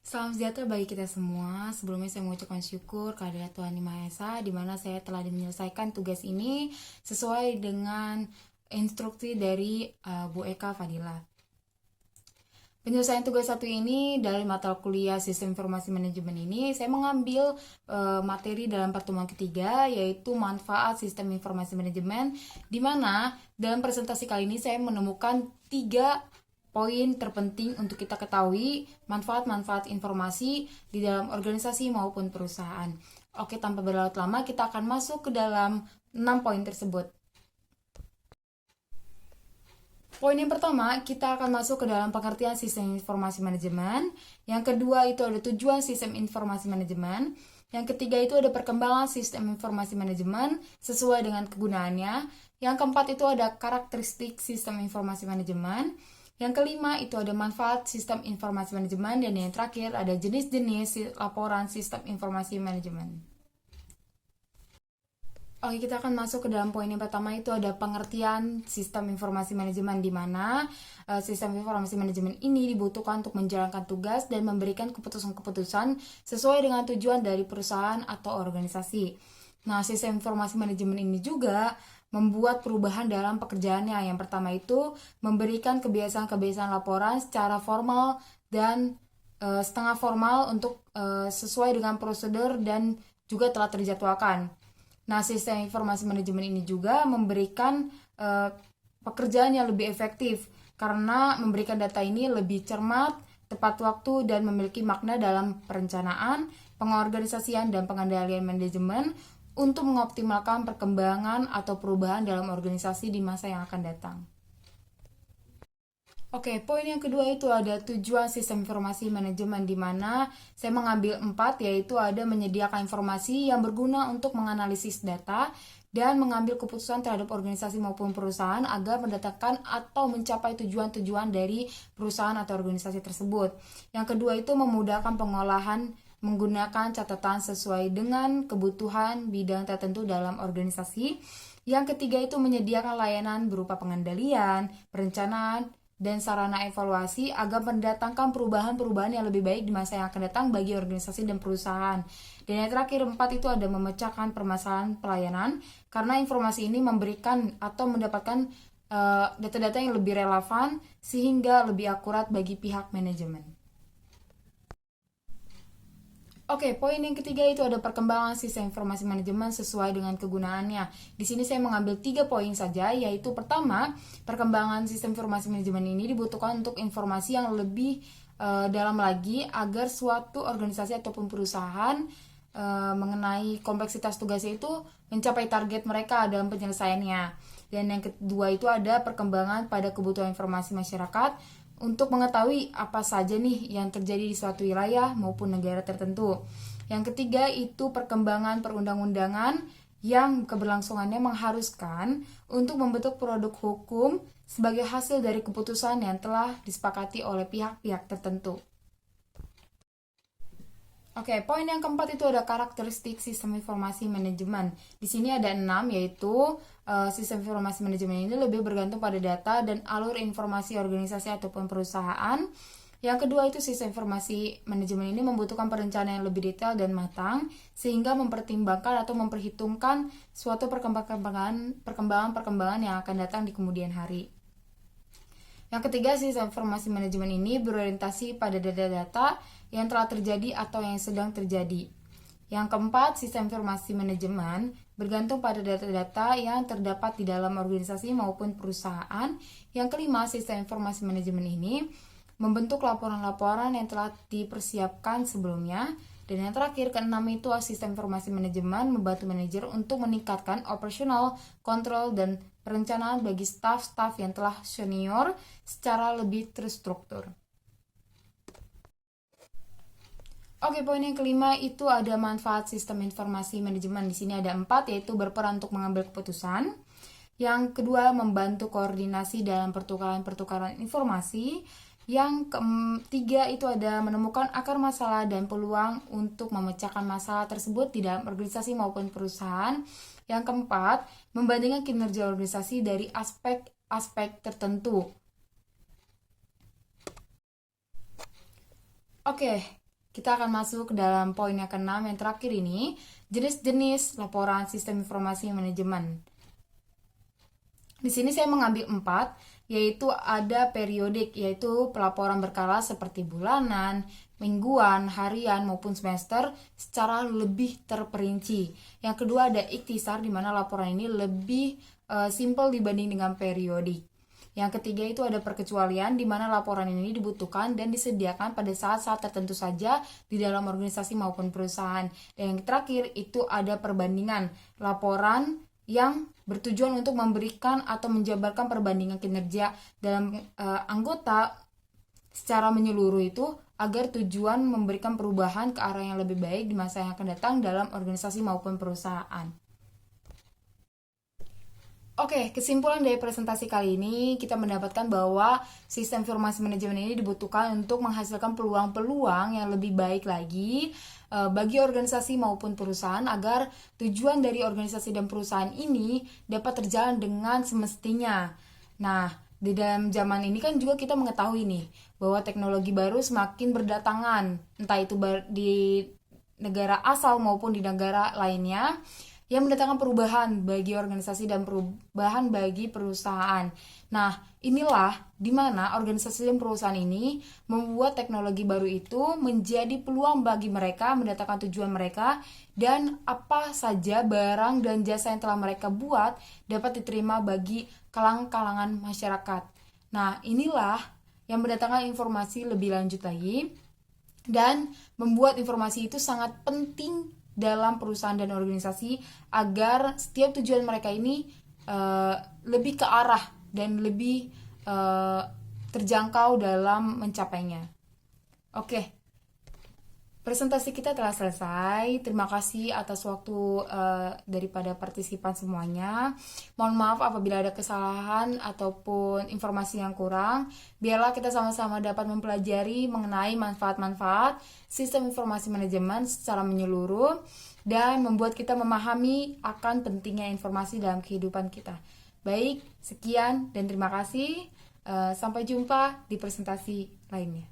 Salam sejahtera bagi kita semua. Sebelumnya saya mengucapkan syukur kehadirat Tuhan Yang Maha Esa, di mana saya telah menyelesaikan tugas ini sesuai dengan instruksi dari Bu Eka Fadila. Penyelesaian tugas satu ini dari mata kuliah Sistem Informasi Manajemen ini, saya mengambil materi dalam pertemuan ketiga, yaitu manfaat Sistem Informasi Manajemen, di mana dalam presentasi kali ini saya menemukan 3 poin terpenting untuk kita ketahui manfaat-manfaat informasi di dalam organisasi maupun perusahaan. Oke, tanpa berlarut lama, kita akan masuk ke dalam 6 poin tersebut. Poin yang pertama, kita akan masuk ke dalam pengertian sistem informasi manajemen. Yang kedua itu ada tujuan sistem informasi manajemen. Yang ketiga itu ada perkembangan sistem informasi manajemen sesuai dengan kegunaannya. Yang keempat itu ada karakteristik sistem informasi manajemen. Yang kelima itu ada manfaat sistem informasi manajemen. Dan yang terakhir ada jenis-jenis laporan sistem informasi manajemen. Oke, kita akan masuk ke dalam poin yang pertama, itu ada pengertian sistem informasi manajemen, di mana sistem informasi manajemen ini dibutuhkan untuk menjalankan tugas dan memberikan keputusan-keputusan sesuai dengan tujuan dari perusahaan atau organisasi. Nah, sistem informasi manajemen ini juga membuat perubahan dalam pekerjaannya. Yang pertama itu memberikan kebiasaan-kebiasaan laporan secara formal dan setengah formal untuk sesuai dengan prosedur dan juga telah terjadwalkan. Nah, sistem informasi manajemen ini juga memberikan pekerjaan yang lebih efektif karena memberikan data ini lebih cermat, tepat waktu, dan memiliki makna dalam perencanaan, pengorganisasian, dan pengendalian manajemen untuk mengoptimalkan perkembangan atau perubahan dalam organisasi di masa yang akan datang. Oke, poin yang kedua itu ada tujuan sistem informasi manajemen, di mana saya mengambil 4, yaitu ada menyediakan informasi yang berguna untuk menganalisis data dan mengambil keputusan terhadap organisasi maupun perusahaan agar mendatangkan atau mencapai tujuan-tujuan dari perusahaan atau organisasi tersebut. Yang kedua itu memudahkan pengolahan menggunakan catatan sesuai dengan kebutuhan bidang tertentu dalam organisasi. Yang ketiga itu menyediakan layanan berupa pengendalian, perencanaan, dan sarana evaluasi agar mendatangkan perubahan-perubahan yang lebih baik di masa yang akan datang bagi organisasi dan perusahaan. Dan yang terakhir 4 itu ada memecahkan permasalahan pelayanan, karena informasi ini memberikan atau mendapatkan data-data yang lebih relevan sehingga lebih akurat bagi pihak manajemen. Oke, poin yang ketiga itu ada perkembangan sistem informasi manajemen sesuai dengan kegunaannya. Di sini saya mengambil 3 poin saja, yaitu pertama, perkembangan sistem informasi manajemen ini dibutuhkan untuk informasi yang lebih dalam lagi agar suatu organisasi ataupun perusahaan mengenai kompleksitas tugasnya itu mencapai target mereka dalam penyelesaiannya. Dan yang kedua itu ada perkembangan pada kebutuhan informasi masyarakat untuk mengetahui apa saja nih yang terjadi di suatu wilayah maupun negara tertentu. Yang ketiga itu perkembangan perundang-undangan yang keberlangsungannya mengharuskan untuk membentuk produk hukum sebagai hasil dari keputusan yang telah disepakati oleh pihak-pihak tertentu. Oke, poin yang keempat itu ada karakteristik sistem informasi manajemen. Di sini ada 6, yaitu sistem informasi manajemen ini lebih bergantung pada data dan alur informasi organisasi ataupun perusahaan. Yang kedua itu sistem informasi manajemen ini membutuhkan perencanaan yang lebih detail dan matang sehingga mempertimbangkan atau memperhitungkan suatu perkembangan yang akan datang di kemudian hari. Yang ketiga, sistem informasi manajemen ini berorientasi pada data-data yang telah terjadi atau yang sedang terjadi. Yang keempat, sistem informasi manajemen bergantung pada data-data yang terdapat di dalam organisasi maupun perusahaan. Yang kelima, sistem informasi manajemen ini membentuk laporan-laporan yang telah dipersiapkan sebelumnya. Dan yang terakhir, keenam itu sistem informasi manajemen membantu manajer untuk meningkatkan operasional, kontrol, dan perencanaan bagi staf-staf yang telah senior secara lebih terstruktur. Oke, poin yang kelima itu ada manfaat sistem informasi manajemen. Di sini ada 4, yaitu berperan untuk mengambil keputusan. Yang kedua, membantu koordinasi dalam pertukaran informasi. Yang ketiga itu ada menemukan akar masalah dan peluang untuk memecahkan masalah tersebut di dalam organisasi maupun perusahaan. Yang keempat, membandingkan kinerja organisasi dari aspek-aspek tertentu. Oke, kita akan masuk ke dalam poin yang keenam yang terakhir ini, jenis-jenis laporan sistem informasi manajemen. Di sini saya mengambil 4, yaitu ada periodik, yaitu pelaporan berkala seperti bulanan, mingguan, harian, maupun semester secara lebih terperinci. Yang kedua ada ikhtisar, di mana laporan ini lebih simpel dibanding dengan periodik. Yang ketiga itu ada perkecualian, di mana laporan ini dibutuhkan dan disediakan pada saat-saat tertentu saja di dalam organisasi maupun perusahaan. Dan yang terakhir itu ada perbandingan, laporan yang bertujuan untuk memberikan atau menjabarkan perbandingan kinerja dalam anggota secara menyeluruh itu agar tujuan memberikan perubahan ke arah yang lebih baik di masa yang akan datang dalam organisasi maupun perusahaan. Oke, kesimpulan dari presentasi kali ini kita mendapatkan bahwa sistem informasi manajemen ini dibutuhkan untuk menghasilkan peluang-peluang yang lebih baik lagi bagi organisasi maupun perusahaan agar tujuan dari organisasi dan perusahaan ini dapat terjalan dengan semestinya. Nah, di dalam zaman ini kan juga kita mengetahui nih bahwa teknologi baru semakin berdatangan, entah itu di negara asal maupun di negara lainnya, yang mendatangkan perubahan bagi organisasi dan perubahan bagi perusahaan. Nah, inilah di mana organisasi dan perusahaan ini membuat teknologi baru itu menjadi peluang bagi mereka mendatangkan tujuan mereka, dan apa saja barang dan jasa yang telah mereka buat dapat diterima bagi kalangan masyarakat. Nah, inilah yang mendatangkan informasi lebih lanjut lagi dan membuat informasi itu sangat penting dalam perusahaan dan organisasi agar setiap tujuan mereka ini lebih ke arah dan lebih terjangkau dalam mencapainya. Oke, presentasi kita telah selesai. Terima kasih atas waktu daripada partisipan semuanya. Mohon maaf apabila ada kesalahan ataupun informasi yang kurang. Biarlah kita sama-sama dapat mempelajari mengenai manfaat-manfaat sistem informasi manajemen secara menyeluruh dan membuat kita memahami akan pentingnya informasi dalam kehidupan kita. Baik, sekian dan terima kasih. Sampai jumpa di presentasi lainnya.